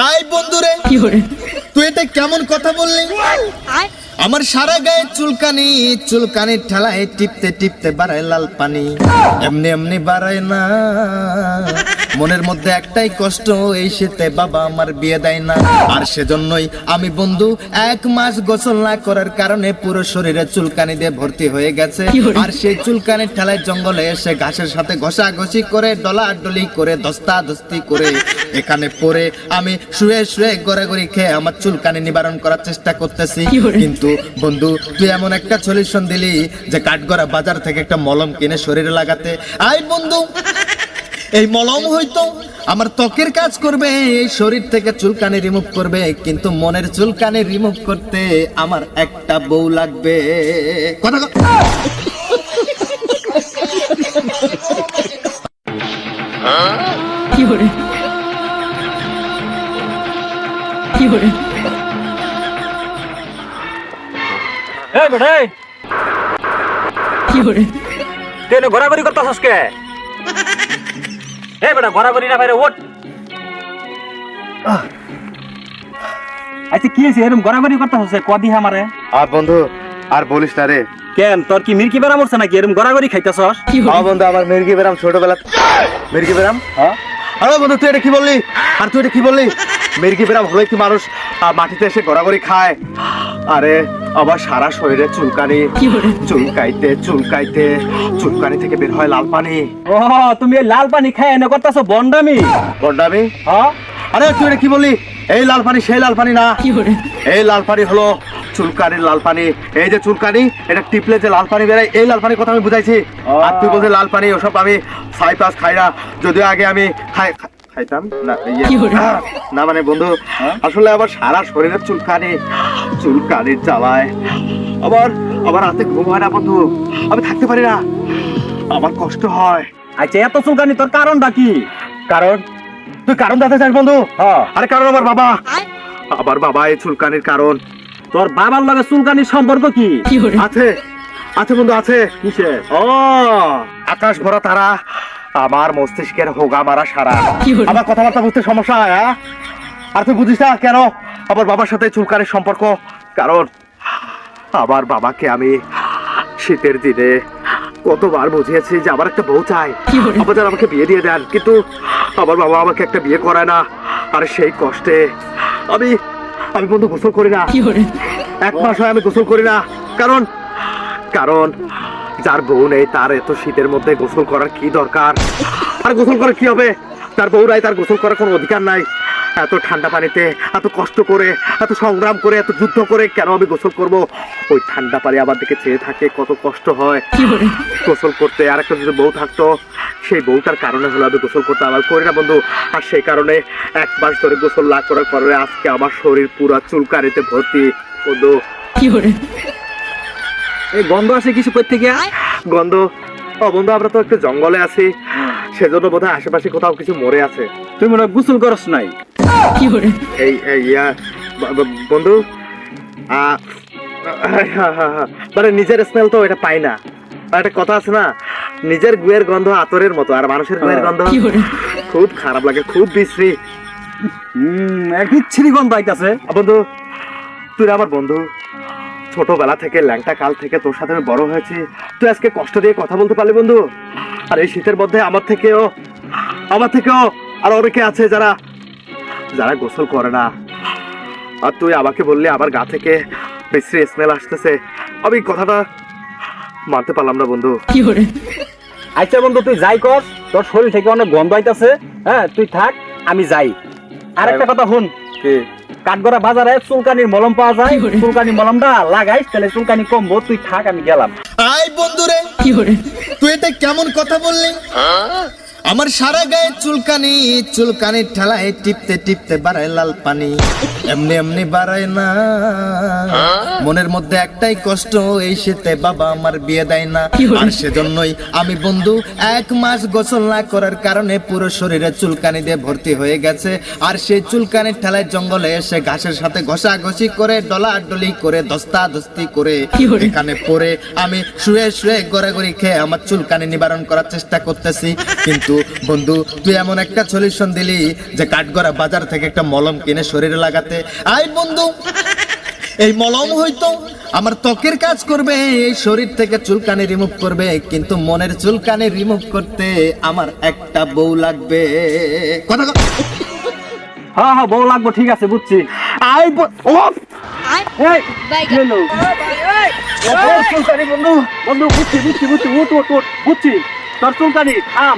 I বন্ধুরে তুই এটা কেমন কথা বললি? আমার সারা গায়ে চুলকানি, চুলকানির ঠেলায় টিপতে টিপতে বাড়ায় লাল পানি। এমনি এমনি বাড়ায় না, মনের মধ্যে একটাই কষ্ট, এই শীতে বাবা আমার বিয়ে দেয় না। আর সেজন্যই আমি বন্ধু 1 মাস গোসল না করার কারণে পুরো শরীরে চুলকানি দিয়ে ভর্তি হয়ে গেছে। আর সেই চুলকানির ঠেলায় জঙ্গলে এসে ঘাসের সাথে ঘষাঘষি করে ডলাডলি করে দস্তাদস্তি করে এখানে পরে আমি শুয়ে শুয়ে গড়াগড়ি খেয়ে আমার চুলকানি নিবারণ করার চেষ্টা করতেছি। কিন্তু বন্ধু তুই এমন একটা সলিউশন দিলি যে কাঠগড়া বাজার থেকে একটা মলম কিনে শরীরে লাগাতে। আই বন্ধু এই মলম হয়তো আমার ত্বকের কাজ করবে, এই শরীর থেকে চুলকানি রিমুভ করবে, কিন্তু মনের চুলকানি রিমুভ করতে আমার একটা বউ লাগবে। কথা কি করে কি করে এই বেটা কি করে তুই এনে ঘোরাঘুরি করতেছস কে? এই বেটা ঘোরাঘুরি না বাইরে ওঠ। আচ্ছা কি হয়েছে এরকম ঘোরাঘুরি করতেছস কদি আমারে? আর বন্ধু আর বলিস না রে। কেন তোর কি মির্কি বেরাম উঠছে নাকি এরকম ঘোরাঘুরি খাইতেছস? বন্ধু আমার মির্কি বেরাম ছোটবেলা। মির্কি বেরাম? হ্যাঁ। আরে বন্ধু তুই এটা কি বললি? আর তুই এটা কি বললি? মির্কি বেরাম হলে কি মানুষ মাটিতে এসে ঘোরাঘুরি খায়? আরে আবার সারা শরীরে চুলকানি, চুলকাইতে চুলকাইতে চুলকানি থেকে বের হয় লাল পানি। ও তুমি এই লাল পানি খায় এনে করতেছ বন্ডামি? বন্ডামি? হ্যাঁ। আরে তুই এটা কি বললি? এই লাল পানি সেই লাল পানি না, এই লাল পানি হলো চুলকানির লাল পানি। এই যে চুলকানি এটা টিপলে যে লাল পানি বেরোয়, এই লাল পানির কথা আমি বুঝাইছি। আর তুই বলছিস লাল পানি, ওসব আমি সাইপাস খাই না, যদিও আগে আমি খাইতাম না। না মানে বন্ধু আসলে আবার সারা শরীরের চুলকানি, চুলকানির জ্বালায় আবার আবার রাতে ঘুম হয় না বন্ধু, আমি থাকতে পারি না, আমার কষ্ট হয়। আচ্ছা এত চুলকানি তোর কারণটা কি? কারণ তুই কারণ জানতে চাস বন্ধু? হ্যাঁ। আরে কারণ আমার বাবা, আবার বাবা এই চুলকানির কারণ। তোর বাবার লগে চুলকানির সম্পর্ক কি? আছে আছে বন্ধু আছে। কিসে? ও আকাশ ভরা তারা, আমার মস্তিষ্কের হোগা মারা সারা, আমার কথাবার্তা বুঝতে সমস্যা হয়। আর তুই বুঝিস না কেন আমার বাবার সাথে চুলকানির সম্পর্ক? কারণ আমার বাবাকে আমি শীতের দিনে কতবার বুঝিয়েছি যে আমার একটা বউ চাই, আবার আমাকে বিয়ে দিয়ে দেন, কিন্তু আমার বাবা আমাকে একটা বিয়ে করায় না। আর সেই কষ্টে আমি আমি বন্ধু গোসল করি না, 1 মাস হয় আমি গোসল করি না। কারণ কারণ যার বউ নেই তার এত শীতের মধ্যে গোসল করার কি দরকার? আর গোসল করার কি হবে? তার বউ নাই, তার গোসল করার কোনো অধিকার নাই। এত ঠান্ডা পানিতে এত কষ্ট করে এত সংগ্রাম করে এত যুদ্ধ করে কেন আমি গোসল করব? ওই ঠান্ডা পানি আমার দিকে চেয়ে থাকে, কত কষ্ট হয় গোসল করতে। আর একটা যদি বউ থাকতো, সেই বউটার কারণে হলো আমি গোসল করতে আমার করি না বন্ধু। আর সেই কারণে 1 মাস ধরে গোসল না করার কারণে আজকে আমার শরীর পুরো চুলকানিতে ভর্তি বন্ধু। এই গন্ধ আসে কিছু কই থেকে? গন্ধ? ও বন্ধু আমরা তো একটু জঙ্গলে আছি, সেজন্য বোধহয় আশেপাশে কোথাও কিছু মরে আছে। তুই মনে হয় গোসল করস নাই? এই বন্ধু মানে নিজের স্মেল তো এটা পাই না। একটা কথা আছে না, নিজের গুয়ের গন্ধ আতরের মতো, আর মানুষের গুয়ের গন্ধ খুব খারাপ লাগে, খুব বিশ্রী। এক বিচ্ছিরি গন্ধ আইতাছে। বন্ধু তুই আমার বন্ধু, ছোটবেলা থেকে ল্যাংটা কাল থেকে তোর সাথে আমি বড় হয়েছি, তুই আজকে কষ্ট দিয়ে কথা বলতে পারলি বন্ধু। আর এই শীতের মধ্যে আমার থেকেও আর অনেকে আছে যারা যারা গোসল করে না। আর তুই আমাকে বললি আমার গা থেকে বিশ্রী স্মেল আসতেছে, আমি কথাটা মানতে পারলাম না বন্ধু। আচ্ছা বন্ধু তুই যাই কর, তোর শরীর থেকে অনেক গন্ধ আইতাছে। হ্যাঁ তুই থাক, আমি যাই। আর একটা কথা শুন, কাঠগড়া বাজারে চুলকানির মলম পাওয়া যায়, চুলকানির মলমটা লাগাইস তাহলে চুলকানি কমবো। তুই থাক, আমি গেলাম। আই বন্ধুরে তুই এটা কেমন কথা বললি? আমার সারা গায়ে চুলকানি, চুলকানির ঠেলায় টিপতে টিপতে বাড়ায় লাল পানি। এমনি এমনি বাড়ায় না, মনের মধ্যে একটাই কষ্ট, এই শীতে বাবা আমার বিয়ে দেয় না। আর সেজন্যই আমি বন্ধু 1 মাস গোসল না করার কারণে পুরো শরীরে চুলকানি দিয়ে ভর্তি হয়ে গেছে। আর সেই চুলকানির ঠেলায় জঙ্গলে এসে ঘাসের সাথে ঘষাঘষি করে ডলাডলি করে দস্তাদস্তি করে এখানে পরে আমি শুয়ে শুয়ে গড়াগড়ি খেয়ে আমার চুলকানি নিবারণ করার চেষ্টা করতেছি। কিন্তু কিন্তু বন্ধু তুই এমন একটা সলিউশন দিলি যে কাঠগড়া বাজার থেকে একটা মলম কিনে শরীরে লাগাতে। আই বন্ধু, এই মলম হয়তো আমার ত্বকের কাজ করবে, এই শরীর থেকে চুলকানি রিমুভ করবে, কিন্তু মনের চুলকানি রিমুভ করতে আমার একটা বউ লাগবে। কথা হ্যাঁ হ্যাঁ, বউ লাগবো, ঠিক আছে, বুঝছি। আই ও এই, কি হলো? চুলকানি বন্ধু, বন্ধু বুঝছি বুঝছি বুঝছি, উঠ উঠ উঠ, বুঝছি তোর চুলকানি থাম,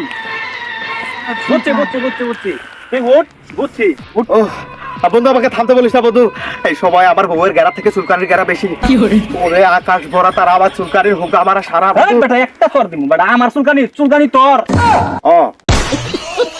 বুঝছি বুঝছি বুঝছি বুঝছি, তুই উঠ, বুঝছি উঠ। ও বন্ধু, আমাকে থামতে বলিস না বন্ধু। এই সময় আমার বউয়ের গেরা থেকে চুলকানির গেরা বেশি। ওরে আকাশ ভরা তারা, আবার চুলকানির হোক আমার সারা। বেটা একটা তোর দিব বেটা, আমার চুলকানি, চুলকানি তোর। ও